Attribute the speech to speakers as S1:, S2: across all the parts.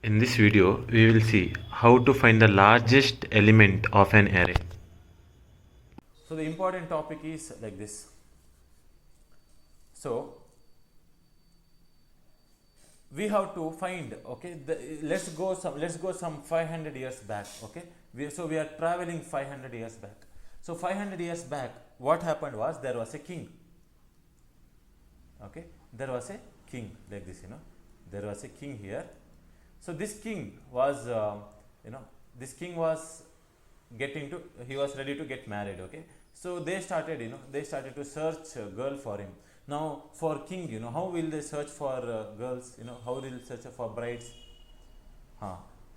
S1: In this video, we will see how to find the largest element of an array.
S2: So the important topic is like this. So we have to find, okay, let's go some 500 years back. Okay, we are traveling 500 years back. So 500 years back, what happened was there was a king. Okay, there was a king like this. There was a king here. So this king was, this king was he was ready to get married. Okay, so they started, to search a girl for him. Now for king, how will they search for girls? How will they search for brides?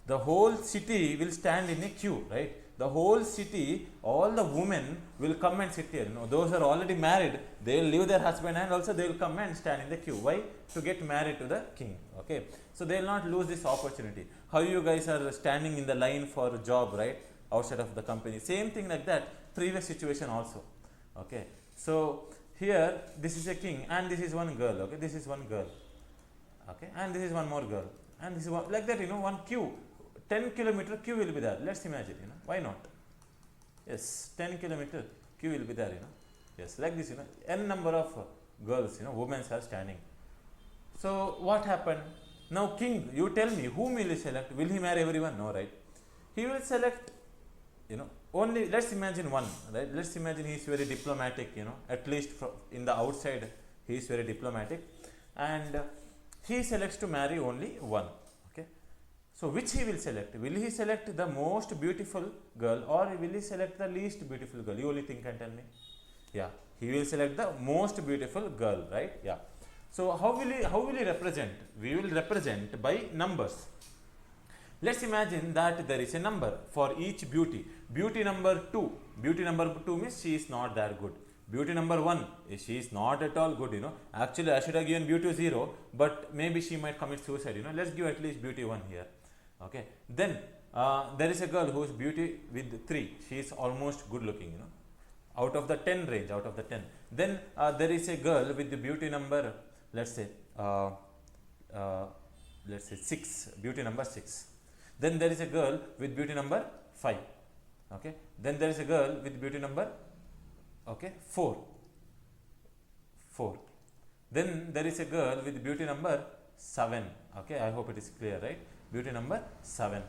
S2: The whole city will stand in a queue, right? The whole city, all the women will come and sit here. Those who are already married, they will leave their husband and also they will come and stand in the queue. Why? To get married to the king. Okay, so they will not lose this opportunity. How you guys are standing in the line for a job, right? Outside of the company. Same thing like that. Previous situation also. Okay, so here this is a king and this is one girl. Okay, this is one girl. Okay, and this is one more girl. And this is one, like that, one queue. 10-kilometer queue will be there. Let's imagine, why not? Yes, 10-kilometer queue will be there, Yes, like this, n number of girls, women are standing. So what happened? Now king, you tell me, whom will he select? Will he marry everyone? No, right? He will select, only, let's imagine one, right? Let's imagine he is very diplomatic, at least in the outside, he is very diplomatic. And he selects to marry only one. Okay, so which he will select? Will he select the most beautiful girl or will he select the least beautiful girl? You only think and tell me. Yeah, he will select the most beautiful girl, right? Yeah. So how will he represent? We will represent by numbers. Let's imagine that there is a number for each beauty. Beauty number 2. Beauty number 2 means she is not that good. Beauty number 1, she is not at all good, Actually, I should have given beauty 0, but maybe she might commit suicide, Let's give at least beauty 1 here. Okay. Then there is a girl who is beauty with 3. She is almost good looking, Out of the 10 range, out of the 10. Then there is a girl with the beauty number, let's say 6. Beauty number 6. Then there is a girl with beauty number 5. Okay. Then there is a girl with beauty number 4. Then there is a girl with beauty number 7. Okay, I hope it is clear, right? Beauty number 7.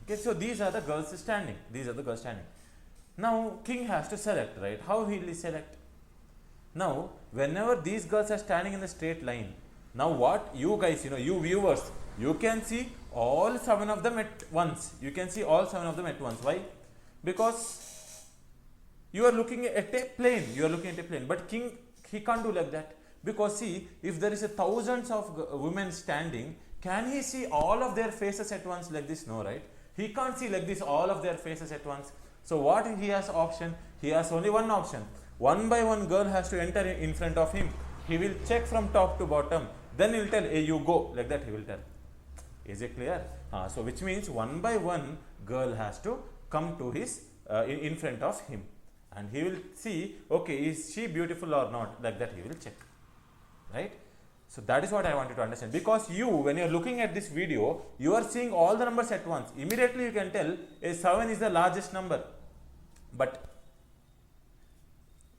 S2: Okay, so these are the girls standing. Now king has to select, right? How will he select? Now whenever these girls are standing in the straight line, now what you guys, you viewers, you can see all 7 of them at once. Why? Because you are looking at a plane. But king, he can't do like that. Because see, if there is a thousands of women standing, can he see all of their faces at once like this? No, right? He can't see like this all of their faces at once. So what he has option? He has only one option. One by one girl has to enter in front of him. He will check from top to bottom. Then he will tell, hey, you go. Like that he will tell. Is it clear? So which means one by one girl has to come to his in front of him. And he will see, okay, is she beautiful or not? Like that he will check. Right? So that is what I wanted to understand. Because you, when you are looking at this video, you are seeing all the numbers at once. Immediately you can tell a 7 is the largest number. But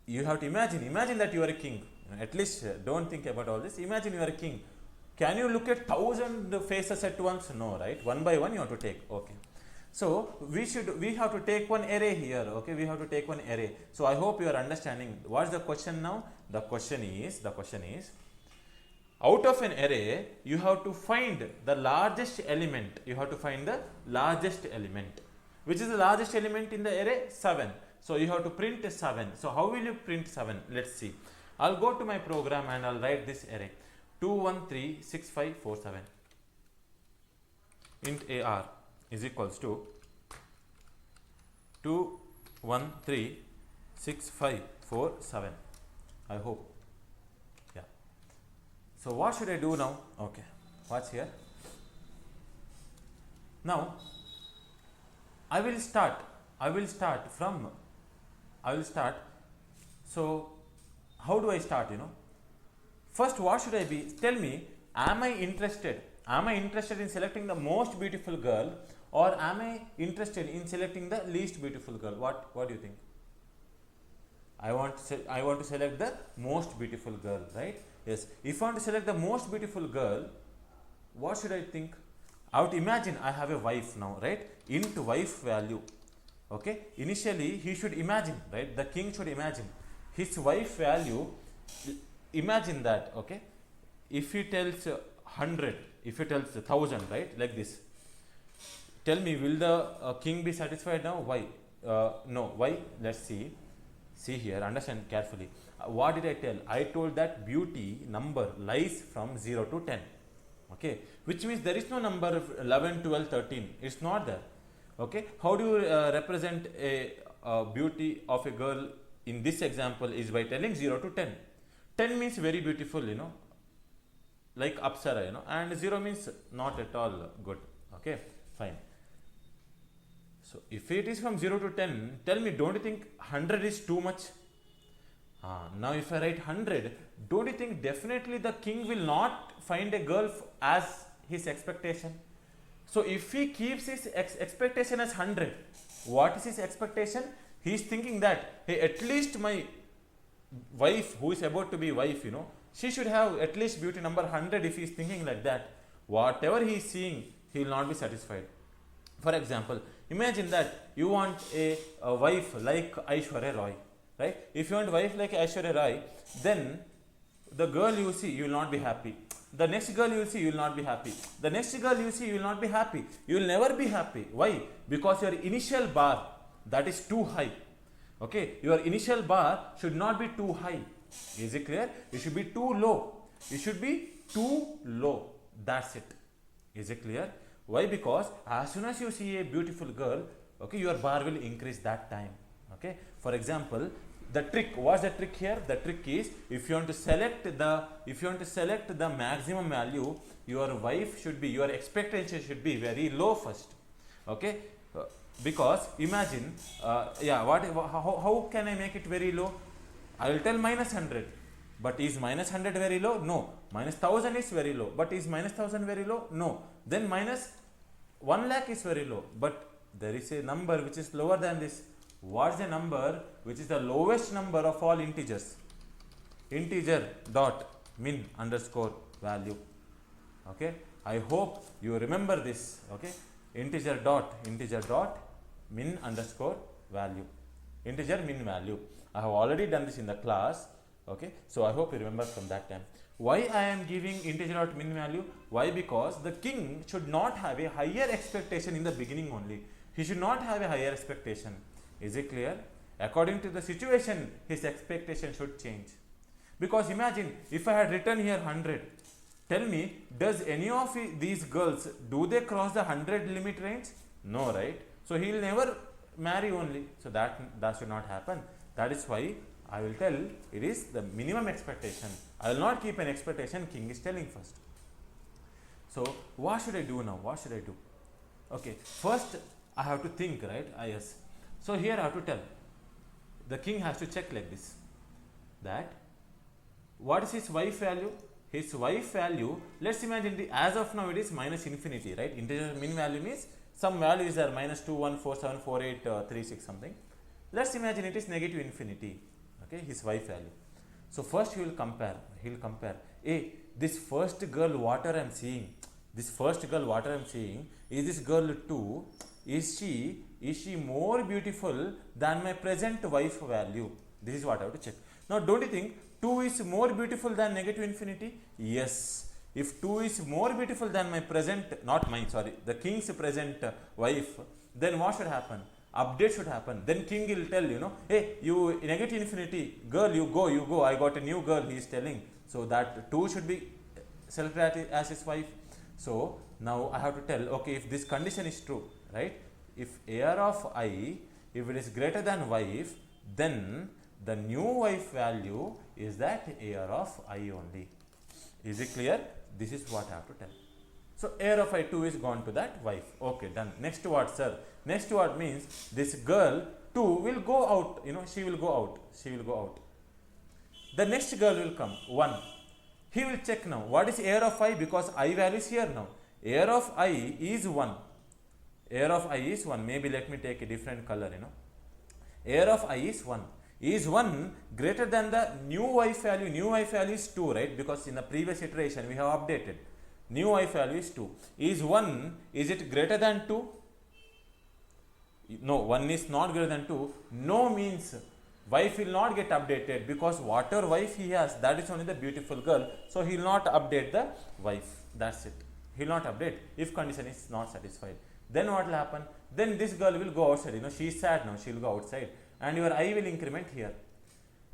S2: you have to imagine that you are a king. At least don't think about all this. Imagine you are a king. Can you look at 1,000 faces at once? No, right? One by one you have to take. Okay. So we have to take one array here. Okay, we have to take one array. So I hope you are understanding. What's the question now? The question is out of an array, you have to find the largest element. Which is the largest element in the array? 7. So you have to print 7. So how will you print 7? Let's see. I'll go to my program and I'll write this array. 2136547. Int AR is equals to 2136547. I hope. Yeah. So what should I do now? Okay. What's here? Now I will start. So how do I start? First, what should I be? Tell me, am I interested? Am I interested in selecting the most beautiful girl, or am I interested in selecting the least beautiful girl? What do you think? I want to select the most beautiful girl, right? Yes. If I want to select the most beautiful girl, what should I think? I would imagine I have a wife now, right? Int wife value. Okay. Initially, he should imagine, right? The king should imagine his wife value. Imagine that, okay? If he tells 100, if he tells 1000, right? Like this. Tell me, will the king be satisfied now? Why? No. Why? Let's see. See here, understand carefully. What did I tell? I told that beauty number lies from 0 to 10. Okay, which means there is no number of 11, 12, 13. It's not there. Okay, how do you represent a beauty of a girl in this example is by telling 0 to 10. 10 means very beautiful, like Apsara, and 0 means not at all good. Okay, fine. So if it is from 0 to 10, tell me, don't you think 100 is too much? Now if I write 100, don't you think definitely the king will not find a girl as his expectation? So if he keeps his expectation as 100, what is his expectation? He is thinking that, hey, at least my wife who is about to be wife, she should have at least beauty number 100. If he is thinking like that, whatever he is seeing, he will not be satisfied. For example, imagine that you want a wife like Aishwarya Roy, right? If you want a wife like Aishwarya Roy, then the girl you see, you will not be happy. The next girl you will see, you will not be happy. The next girl you see, you will not be happy. You will never be happy. Why? Because your initial bar, that is too high. Okay, your initial bar should not be too high. Is it clear? It should be too low. It should be too low. That's it. Is it clear? Why? Because as soon as you see a beautiful girl, okay, your bar will increase that time. Okay. For example, the trick. What's the trick here? The trick is if you want to select the maximum value, your wife should be, your expectation should be very low first. Okay. Because imagine, how can I make it very low? I will tell minus 100. But is minus 100 very low? No. Minus 1000 is very low. But is minus 1000 very low? No. Then minus 1 lakh is very low. But there is a number which is lower than this. What is the number which is the lowest number of all integers? Integer dot min underscore value. Okay. I hope you remember this. Okay. Integer dot min underscore value. Integer min value. I have already done this in the class. Okay, so I hope you remember from that time. Why I am giving integer dot min value? Why? Because the king should not have a higher expectation in the beginning only. He should not have a higher expectation. Is it clear? According to the situation, his expectation should change. Because imagine if I had written here 100. Tell me, does any of these girls, do they cross the 100 limit range? No, right? So he will never marry only. So that should not happen. That is why I will tell it is the minimum expectation. I will not keep an expectation, king is telling first. So what should I do now? What should I do? Okay, first I have to think, right? Yes. So here I have to tell. The king has to check like this. That what is his wife value? His wife value, let's imagine as of now it is minus infinity, right? Integer min value means some value is there, minus 2, 1, 4, 7, 4, 8, 3, 6 something. Let's imagine it is negative infinity. Okay, his wife value. So first he will compare. Hey, this first girl what I am seeing, is this girl too, is she more beautiful than my present wife value? This is what I have to check. Now don't you think 2 is more beautiful than negative infinity? Yes. If 2 is more beautiful than my present, not mine, sorry, the king's present wife, then what should happen? Update should happen. Then king will tell, hey, you negative infinity, girl, you go, I got a new girl, he is telling. So that 2 should be selected as his wife. So now I have to tell, okay, if this condition is true, right? If heir of I, if it is greater than wife, then the new wife value is that heir of I only. Is it clear? This is what I have to tell. So heir of I2 is gone to that wife. Okay, done. Next what, sir? Next what means this girl 2 will go out. She will go out. The next girl will come, 1. He will check now. What is heir of I? Because I value is here now. Air of I is 1. Air of I is 1. Maybe let me take a different color, Air of I is 1. Is 1 greater than the new wife value? New wife value is 2, right? Because in the previous iteration we have updated. New wife value is 2. Is 1, is it greater than 2? No, 1 is not greater than 2. No means wife will not get updated, because whatever wife he has, that is only the beautiful girl. So he will not update the wife. That's it. He will not update if condition is not satisfied. Then what will happen? Then this girl will go outside. She is sad now. She will go outside. And your I will increment here.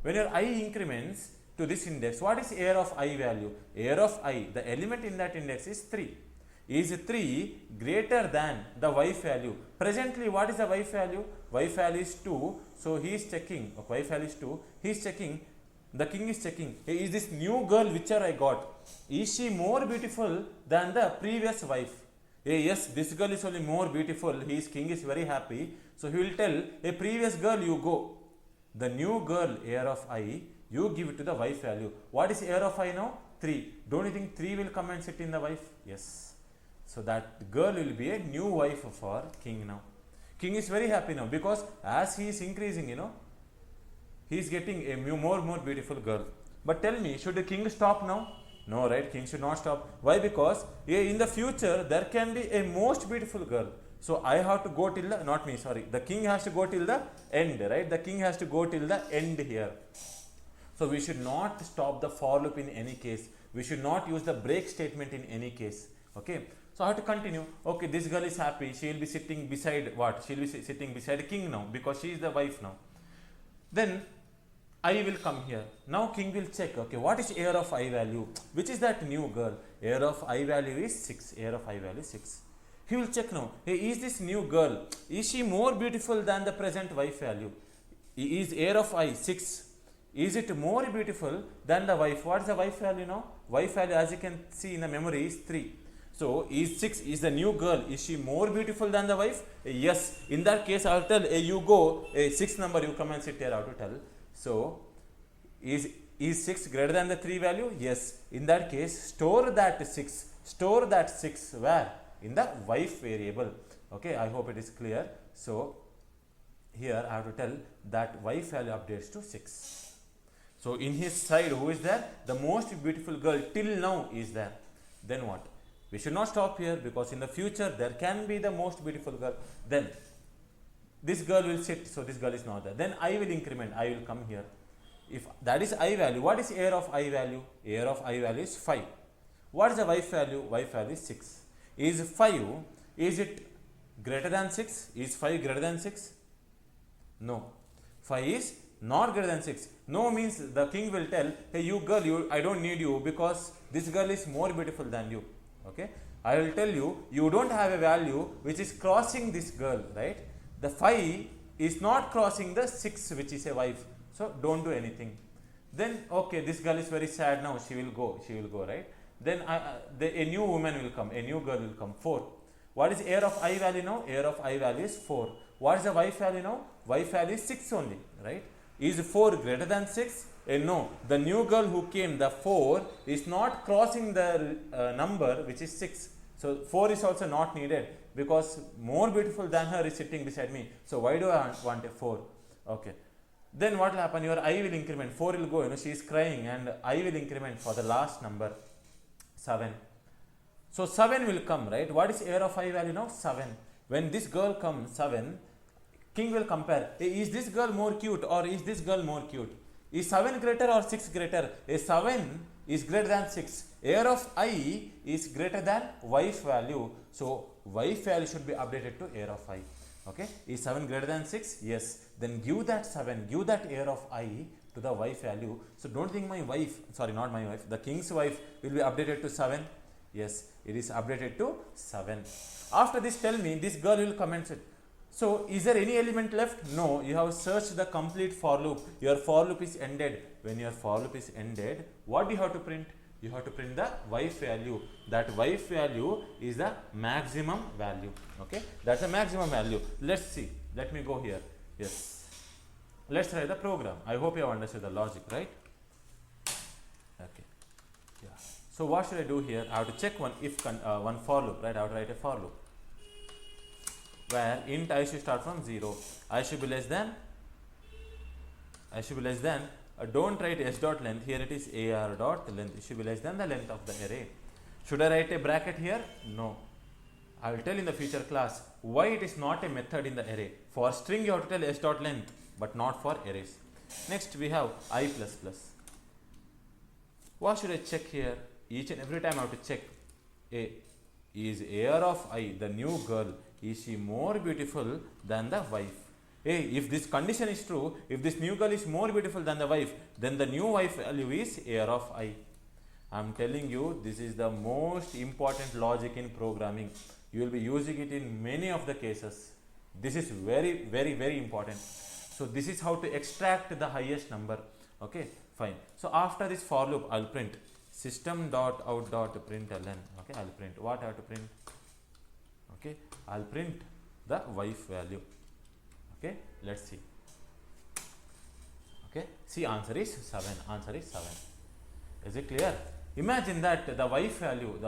S2: When your I increments to this index, what is air of I value? Air of I, the element in that index is 3. Is 3 greater than the wife value? Presently, what is the wife value? Wife value is 2. So he is checking. Okay, wife value is 2. He is checking. The king is checking. Hey, is this new girl which I got, is she more beautiful than the previous wife? Hey, yes, this girl is only more beautiful. His king is very happy. So he will tell, a previous girl you go. The new girl, air of I, you give it to the wife value. What is air of I now? 3. Don't you think 3 will come and sit in the wife? Yes. So that girl will be a new wife for king now. King is very happy now, because as he is increasing, he is getting a more beautiful girl. But tell me, should the king stop now? No, right? King should not stop. Why? Because in the future there can be a most beautiful girl. So I have to go till the, not me, sorry. The king has to go till the end, right? The king has to go till the end here. So we should not stop the for loop in any case. We should not use the break statement in any case. Okay. So I have to continue. Okay, this girl is happy. She will be sitting beside what? She will be sitting beside king now, because she is the wife now. Then I will come here. Now king will check. Okay, what is air of I value? Which is that new girl? Air of I value is 6. Air of I value is 6. He will check now. Hey, is this new girl, is she more beautiful than the present wife value? Is air of I 6? Is it more beautiful than the wife? What is the wife value now? Wife value, as you can see in the memory, is 3. So is 6, is the new girl, is she more beautiful than the wife? Yes. In that case, I will tell, you go, a 6 number, you come and sit here, I have to tell. So is 6 greater than the 3 value? Yes. In that case, store that 6. Store that 6 where? In the wife variable. Okay, I hope it is clear. So here I have to tell that wife value updates to 6. So in his side, who is there? The most beautiful girl till now is there. Then what? We should not stop here, because in the future there can be the most beautiful girl. Then this girl will sit, so this girl is not there. Then I will increment, I will come here. If that is I value, what is air of I value? Air of I value is 5. What is the wife value? Wife value is 6. Is 5, is it greater than 6? Is 5 greater than 6? No. 5 is not greater than 6. No means the king will tell, hey, you girl, I don't need you, because this girl is more beautiful than you. Okay, I will tell you, you don't have a value which is crossing this girl, right? The 5 is not crossing the 6, which is a wife. So don't do anything. Then okay, this girl is very sad now. She will go, right? Then a new woman will come. A new girl will come. 4. What is air of I value now? Air of I value is 4. What is the wife value now? Wife value is 6 only, right? Is 4 greater than 6? No, the new girl who came, the 4 is not crossing the number which is 6. So 4 is also not needed, because more beautiful than her is sitting beside me. So why do I want a 4? Okay. Then what will happen? Your I will increment. 4 will go, she is crying, and I will increment for the last number, 7. So 7 will come, right? What is air of I value now? 7. When this girl comes, 7, king will compare. Hey, is this girl more cute, or is this girl more cute? Is 7 greater or 6 greater? A 7 is greater than 6. Air of I is greater than wife value. So wife value should be updated to air of I. Okay. Is 7 greater than 6? Yes. Then give that 7, give that air of I to the wife value. So don't think my wife, sorry, not my wife, the king's wife will be updated to 7. Yes, it is updated to 7. After this, tell me, this girl will comment it. So is there any element left? No, you have searched the complete for loop. Your for loop is ended. When your for loop is ended, what do you have to print? You have to print the wife value. That wife value is the maximum value. Okay, that's the maximum value. Let's see. Let me go here. Yes. Let's try the program. I hope you have understood the logic, right? Okay. Yeah. So what should I do here? I have to check one one for loop, right? I have to write a for loop where int I should start from 0. I should be less than don't write s dot length, here it is ar dot length, it should be less than the length of the array. Should I write a bracket here? No. I will tell in the future class why it is not a method in the array. For string you have to tell s dot length, but not for arrays. Next we have I plus plus. What should I check here? Each and every time I have to check is heir of I, the new girl, is she more beautiful than the wife? If this condition is true, if this new girl is more beautiful than the wife, then the new wife value is heir of I. I am telling you, this is the most important logic in programming. You will be using it in many of the cases. This is very, very, very important. So this is how to extract the highest number. Okay, fine. So after this for loop, I'll print system.out.println. Okay, I'll print what I have to print. Okay, I'll print the wife value. Okay, let's see. Okay, see, answer is 7. Answer is 7. Is it clear? Imagine that the wife value.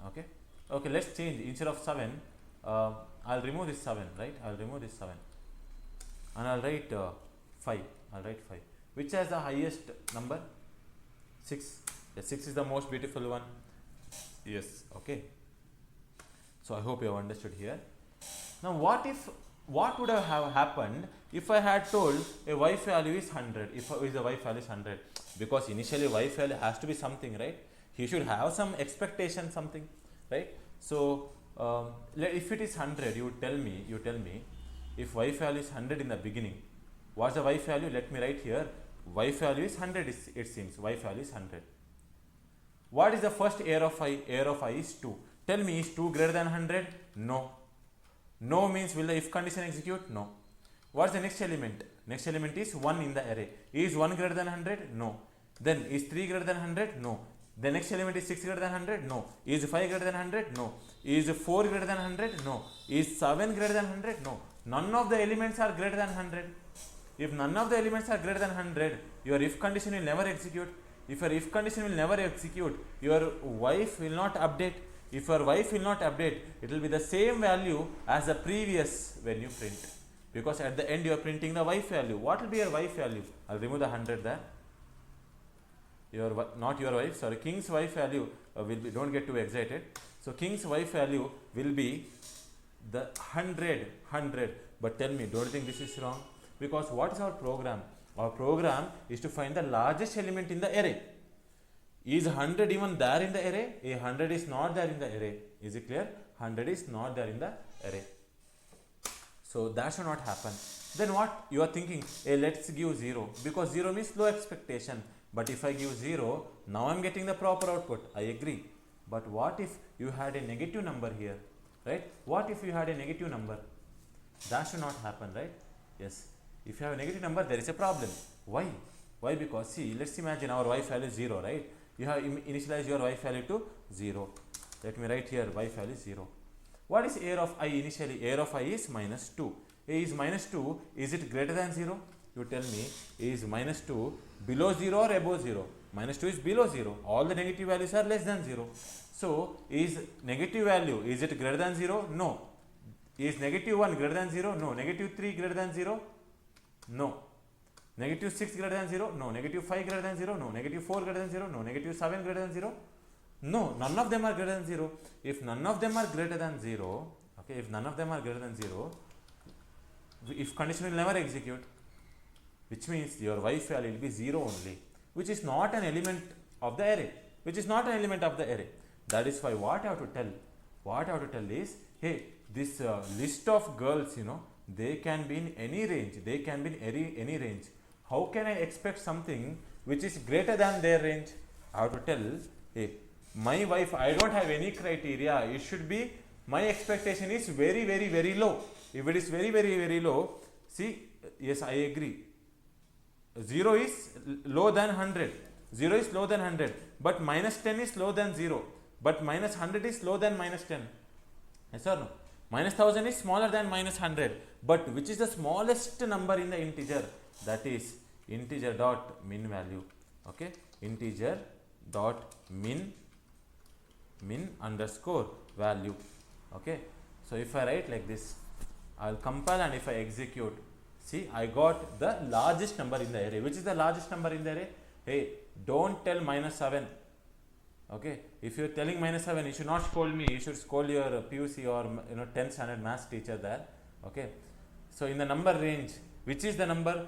S2: Okay, okay, let's change. Instead of 7, I'll remove this 7, right? I'll remove this 7 and I'll write 5. I'll write 5. Which has the highest number? 6. The 6 is the most beautiful one. Yes, okay. So I hope you have understood here. Now what would have happened if I had told a wife value is 100? If the wife value is 100, because initially wife value has to be something, right? He should have some expectation, something, right? So if it is 100, you tell me if wife value is 100 in the beginning. What's the wife value? Let me write here. Wife value is 100. It seems wife value is 100. What is the first heir of I? Heir of I is 2. Tell me, is 2 greater than 100? No. No means will the if condition execute? No. What's the next element? Next element is 1 in the array. Is 1 greater than 100? No. Then is 3 greater than 100? No. The next element is 6 greater than 100? No. Is 5 greater than 100? No. Is 4 greater than 100? No. Is 7 greater than 100? No. None of the elements are greater than 100. If none of the elements are greater than 100, your if condition will never execute. If your if condition will never execute, your wife will not update. If your wife will not update, it will be the same value as the previous when you print. Because at the end you are printing the wife value. What will be your wife value? I'll remove the 100 there. Not your wife, sorry, king's wife value will be, don't get too excited. So king's wife value will be the 100. But tell me, don't you think this is wrong? Because what is our program? Our program is to find the largest element in the array. Is 100 even there in the array? 100 is not there in the array. Is it clear? 100 is not there in the array. So that should not happen. Then what? You are thinking, let's give 0. Because 0 means low expectation. But if I give 0, now I am getting the proper output. I agree. But what if you had a negative number here? Right? What if you had a negative number? That should not happen, right? Yes. If you have a negative number, there is a problem. Why? Why? Because see, let's imagine our wife value is 0, right? You have initialized your wife value to 0. Let me write here wife value is 0. What is heir of I initially? Heir of I is minus 2. A is minus 2. Is it greater than 0? You tell me, is minus 2 below 0 or above 0? Minus 2 is below 0. All the negative values are less than 0. So, is negative value, is it greater than 0? No. Is negative 1 greater than 0? No. Negative 3 greater than 0? No. Negative 6 greater than 0? No. Negative 5 greater than 0? No. Negative 4 greater than 0? No. Negative 7 greater than 0? No. None of them are greater than 0. If none of them are greater than 0, okay, if none of them are greater than 0, if condition will never execute, which means your wife value will be 0 only, which is not an element of the array. That is why what I have to tell is, hey, this list of girls, they can be in any range. Any range. How can I expect something which is greater than their range? I have to tell, hey, my wife, I don't have any criteria. It should be, my expectation is very, very, very low. If it is very, very, very low, see, yes, I agree. 0 is lower than 100. 0 is lower than 100. But minus 10 is lower than 0. But minus 100 is lower than minus 10. Yes or no? Minus 1000 is smaller than minus 100. But which is the smallest number in the integer? That is integer dot min value. Okay? Integer dot min underscore value. Okay, so if I write like this, I'll compile and if I execute, see I got the largest number in the array. Which is the largest number in the array? Hey, don't tell -7. Okay, if you're telling -7, you should not scold me, you should scold your PUC or 10th standard maths teacher there. Okay, so in the number range, which is the number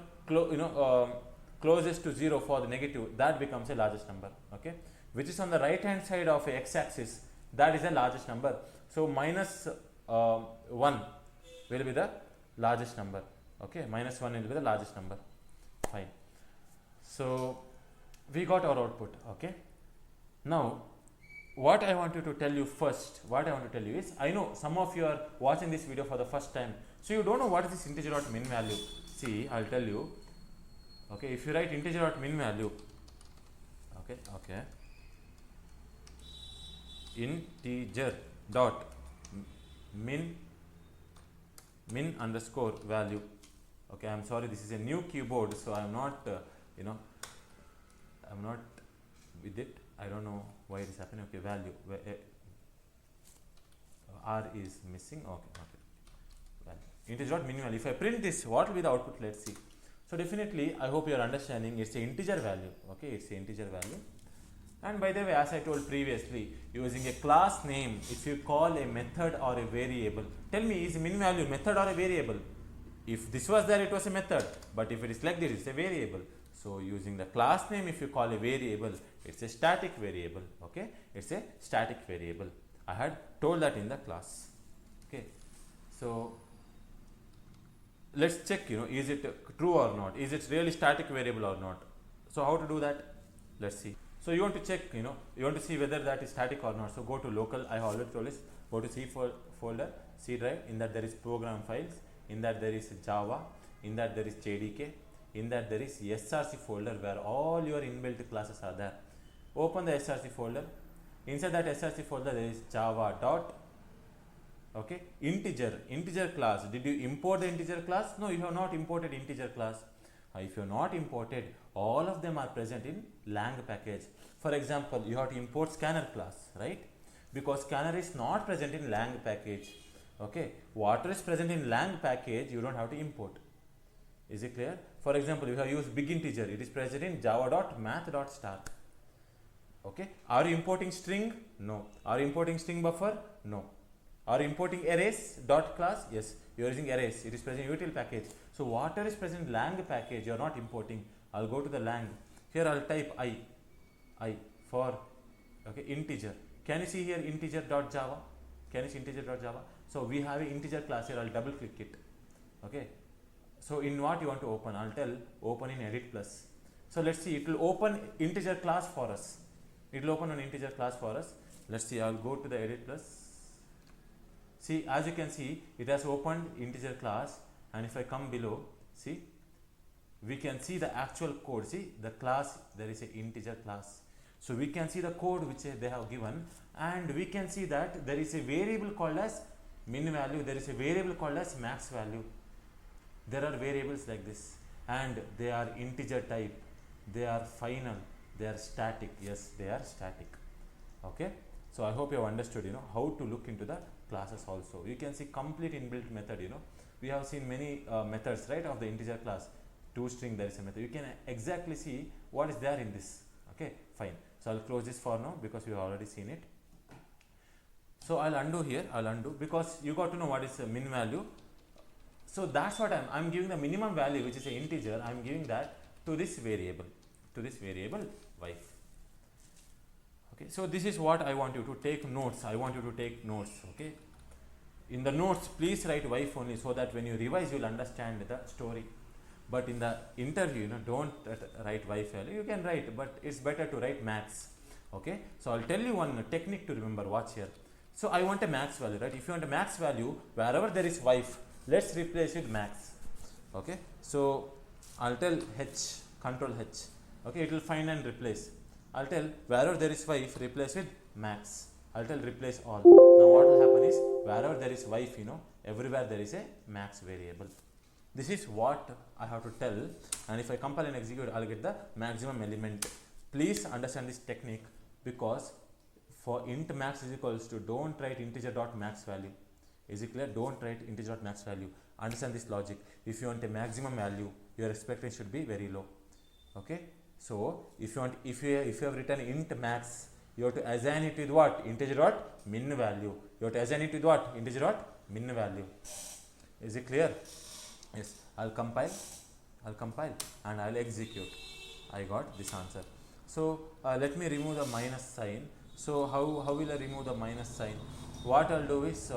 S2: closest to 0 for the negative, that becomes the largest number. Okay, which is on the right hand side of a x-axis, that is the largest number. So -1 will be the largest number. Okay, -1 will be the largest number. Fine. So we got our output. Okay, now what I want to tell you is, I know some of you are watching this video for the first time, so you don't know what is this integer dot min value. See, I'll tell you. Okay, if you write integer dot min value, okay, integer dot min underscore value. Okay, I'm sorry, this is a new keyboard, so I'm not I'm not with it. I don't know why it is happening. Okay, value, R is missing. Okay, value. Integer dot min value. If I print this, what will be the output? Let's see. So definitely, I hope you are understanding. It's an integer value. Okay, it's an integer value. And by the way, as I told previously, using a class name, if you call a method or a variable, tell me, is min value method or a variable? If this was there, it was a method. But if it is like this, it's a variable. So using the class name, if you call a variable, it's a static variable. Okay, it's a static variable. I had told that in the class. Okay, so let's check, is it true or not? Is it really static variable or not? So how to do that? Let's see. So you want to check, you want to see whether that is static or not. So go to local, I already told this, go to C folder, C drive, in that there is program files, in that there is Java, in that there is JDK, in that there is SRC folder where all your inbuilt classes are there. Open the SRC folder. Inside that SRC folder there is Java dot integer class. Did you import the integer class? No, you have not imported integer class. If you have not imported, all of them are present in lang package. For example, you have to import scanner class, right? Because scanner is not present in lang package. Okay, whatever is present in lang package, you don't have to import. Is it clear? For example, you have used big integer, it is present in java.math.star. Okay, are you importing string? No. Are you importing string buffer? No. Are you importing arrays dot class? Yes, you are using arrays, it is present in util package. So whatever is present in lang package, you are not importing. I'll go to the lang. Here I'll type I for integer. Can you see here integer.java? Can you see integer.java? So we have an integer class here. I'll double click it. Okay. So in what you want to open? I'll tell open in edit plus. So let's see. It will open integer class for us. It will open an integer class for us. Let's see. I'll go to the edit plus. See, as you can see, it has opened integer class. And if I come below, see, we can see the actual code. See, the class, there is an integer class. So we can see the code which they have given, and we can see that there is a variable called as min value, there is a variable called as max value. There are variables like this, and they are integer type, they are final, they are static. Yes, they are static. Okay, so I hope you have understood, how to look into the classes also. You can see complete inbuilt method, we have seen many methods, right, of the integer class. ToString, there is a method. You can exactly see what is there in this. Okay, fine. So I'll close this for now because you have already seen it. So I'll undo here. I'll undo because you got to know what is a min value. So that's what I'm giving the minimum value, which is an integer. I'm giving that to this variable, wife. Okay. So this is what I want you to take notes. Okay. In the notes, please write wife only, so that when you revise, you'll understand the story. But in the interview, don't write wife value. You can write, but it's better to write max. Okay. So I'll tell you one technique to remember. Watch here. So I want a max value, right? If you want a max value, wherever there is wife, let's replace with max. Okay. So I'll tell H, control H. Okay. It will find and replace. I'll tell wherever there is wife, replace with max. I'll tell replace all. Now what will happen is, wherever there is wife, everywhere there is a max variable. This is what I have to tell, and if I compile and execute, I'll get the maximum element. Please understand this technique, because for int max is equals to, don't write integer dot max value. Is it clear? Don't write integer dot max value. Understand this logic. If you want a maximum value, your expectation should be very low. Okay. So if you have written int max, you have to assign it with what? Integer dot min value. You have to assign it with what? Integer dot min value. Is it clear? Yes. I'll compile and I'll execute. I got this answer. So let me remove the minus sign. So how will I remove the minus sign? What I'll do is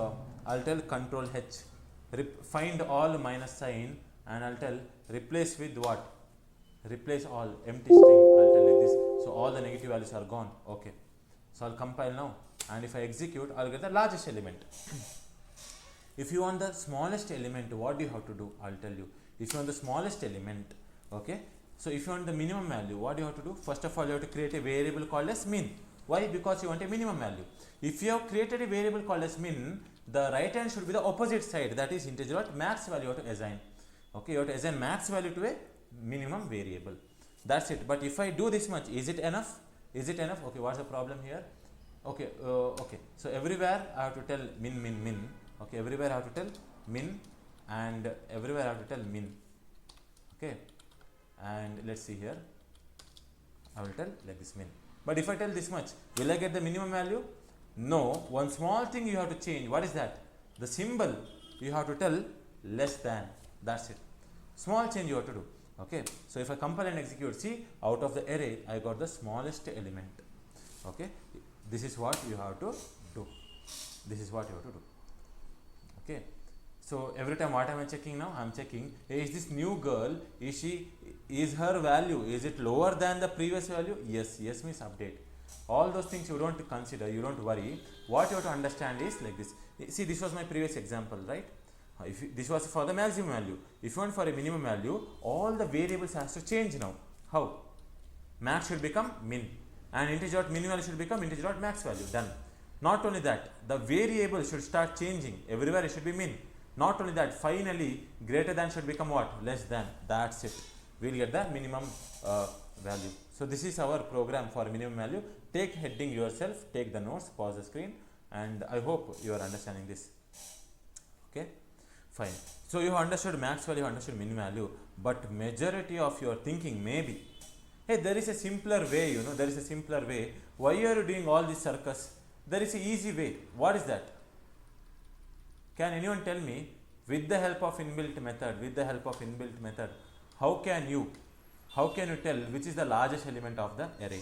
S2: I'll tell Control H, find all minus sign, and I'll tell replace with what? Replace all, empty string. I'll tell like this. So all the negative values are gone. Okay. So I'll compile now, and if I execute, I'll get the largest element. If you want the smallest element, what do you have to do? I'll tell you. If you want the smallest element, okay. So if you want the minimum value, what do you have to do? First of all, you have to create a variable called as min. Why? Because you want a minimum value. If you have created a variable called as min, the right hand should be the opposite side, that is integer dot max value you have to assign. Okay, you have to assign max value to a minimum variable. That's it. But if I do this much, is it enough? Is it enough? Okay, what's the problem here? Okay, okay. So everywhere I have to tell min. Okay, everywhere I have to tell min, and everywhere I have to tell min. Okay, and let's see here. I will tell like this min. But if I tell this much, will I get the minimum value? No. One small thing you have to change. What is that? The symbol you have to tell less than. That's it. Small change you have to do. Okay. So if I compile and execute, see, out of the array I got the smallest element. Okay. This is what you have to do. This is what you have to do. Okay. So every time what am I checking now? I am checking, hey, is this new girl, is her value, is it lower than the previous value? Yes means update. All those things you don't consider, you don't worry. What you have to understand is like this. See, this was my previous example, right? This was for the maximum value. If you want for a minimum value, all the variables has to change now. How? Max should become min, and integer dot min value should become integer dot max value. Done. Not only that, the variable should start changing. Everywhere it should be min. Not only that, finally greater than should become what? Less than. That's it. We will get the minimum value. So this is our program for minimum value. Take heading yourself, take the notes, pause the screen, and I hope you are understanding this. Okay, fine. So you have understood max value, you have understood min value, but majority of your thinking may be, hey, there is a simpler way, you know, there is a simpler way. Why are you doing all this circus? There is an easy way. What is that? Can anyone tell me, with the help of inbuilt method, how can you tell which is the largest element of the array?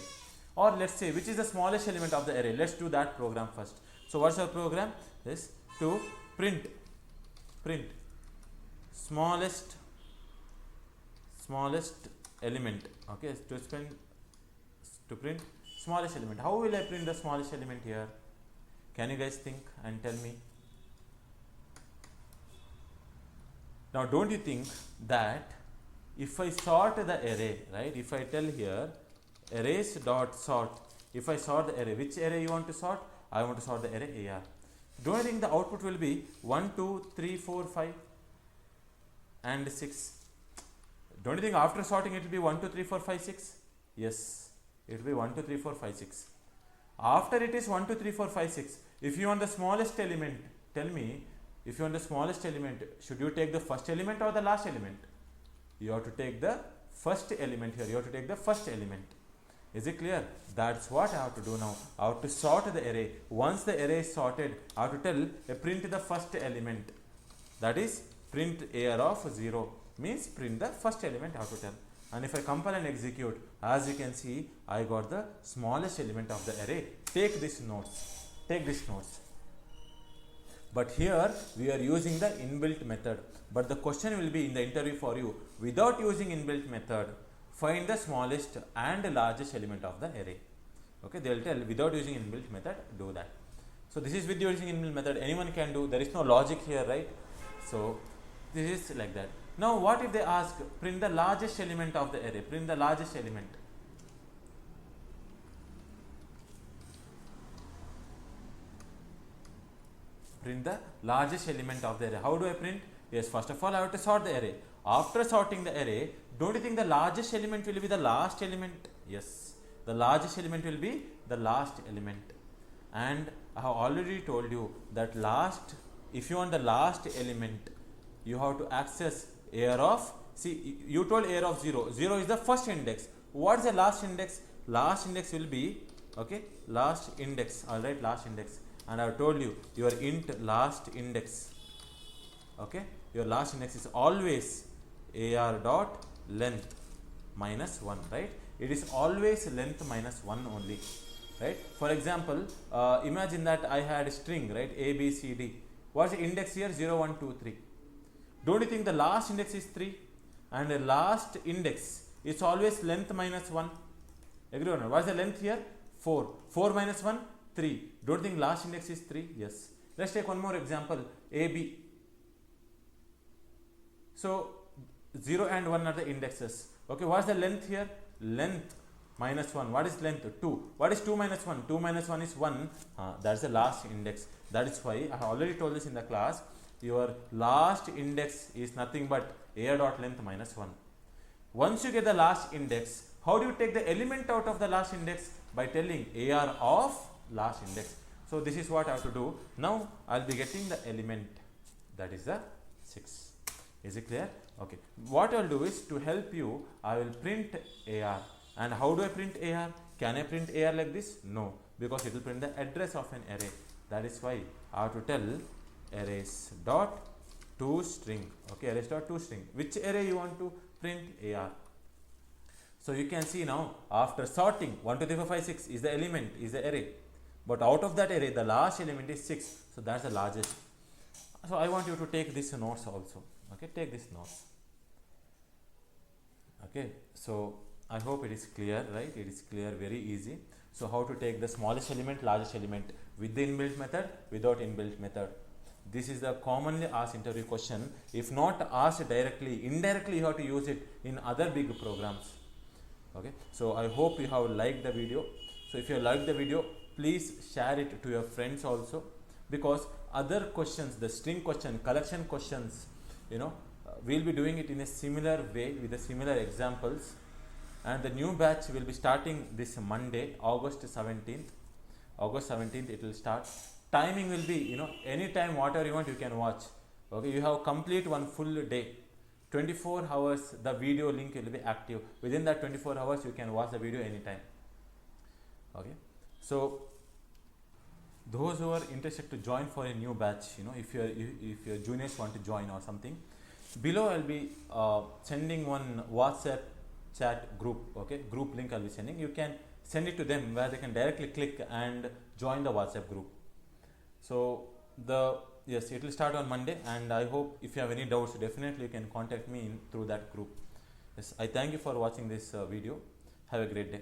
S2: Or let's say, which is the smallest element of the array? Let's do that program first. So what's our program? Is to print smallest element. Okay, to print smallest element. How will I print the smallest element here? Can you guys think and tell me? Now, don't you think that if I sort the array, right? If I tell here arrays dot sort, if I sort the array, which array you want to sort? I want to sort the array AR. Don't you think the output will be 1, 2, 3, 4, 5 and 6? Don't you think after sorting it will be 1, 2, 3, 4, 5, 6? Yes, it will be 1, 2, 3, 4, 5, 6. After it is 1, 2, 3, 4, 5, 6. If you want the smallest element, tell me, if you want the smallest element, should you take the first element or the last element? You have to take the first element here. You have to take the first element. Is it clear? That's what I have to do now. I have to sort the array. Once the array is sorted, I have to tell print the first element. That is print AR of 0. Means print the first element I have to tell. And if I compile and execute, as you can see, I got the smallest element of the array. Take this notes. Take this notes. But here we are using the inbuilt method. But the question will be in the interview for you, without using inbuilt method, find the smallest and largest element of the array. Okay, they will tell without using inbuilt method, do that. So this is with using inbuilt method, anyone can do. There is no logic here, right? So this is like that. Now what if they ask, print the largest element of the array, print the largest element. Print the largest element of the array. How do I print? Yes, first of all I have to sort the array. After sorting the array, don't you think the largest element will be the last element? Yes. the largest element will be the last element. And I have already told you that last, if you want the last element, you have to access AR of, see, you told AR of 0. 0 is the first index. What is the last index? Last index will be, okay, last index, alright, last index. And I have told you, your int last index, okay, your last index is always AR dot length minus 1, right? It is always length minus 1 only, right? For example, imagine that I had a string, right, A, B, C, D. What's the index here? 0, 1, 2, 3. Don't you think the last index is 3? And the last index is always length minus 1. Agree or not? What's the length here? 4. 4 minus 1? 3. Don't you think last index is 3? Yes. Let's take one more example. A, B. So, 0 and 1 are the indexes. Okay, what's the length here? Length minus 1. What is length? 2. What is 2 minus 1? 2 minus 1 is 1. That's the last index. That is why I have already told this in the class. Your last index is nothing but AR dot length minus 1. Once you get the last index, how do you take the element out of the last index? By telling AR of last index. So this is what I have to do. Now I will be getting the element, that is the 6. Is it clear? Okay. What I will do is, to help you, I will print AR. And how do I print AR? Can I print AR like this? No, because it will print the address of an array. That is why I have to tell arrays dot toString. Okay, arrays dot toString. Which array you want to print? AR. So you can see now, after sorting 1, 2, 3, 4, 5, 6 is the element, is the array. But out of that array, the last element is 6. So that's the largest. So I want you to take this notes also. Okay, take this notes. Okay, so I hope it is clear, right? It is clear, very easy. So how to take the smallest element, largest element, with the inbuilt method, without inbuilt method. This is the commonly asked interview question. If not asked directly, indirectly you have to use it in other big programs. Okay, so I hope you have liked the video. So if you liked the video, please share it to your friends also, because other questions, the string question, collection questions, we'll be doing it in a similar way with the similar examples. And the new batch will be starting this Monday, August 17th. August 17th it will start. Timing will be, anytime, whatever you want, you can watch. Okay, you have complete one full day. 24 hours the video link will be active. Within that 24 hours you can watch the video anytime. Okay, so those who are interested to join for a new batch, if your juniors want to join or something, below I'll be sending one WhatsApp chat group. Okay, group link I'll be sending. You can send it to them where they can directly click and join the WhatsApp group. So yes, it will start on Monday, and I hope if you have any doubts, definitely you can contact me through that group. Yes, I thank you for watching this video. Have a great day.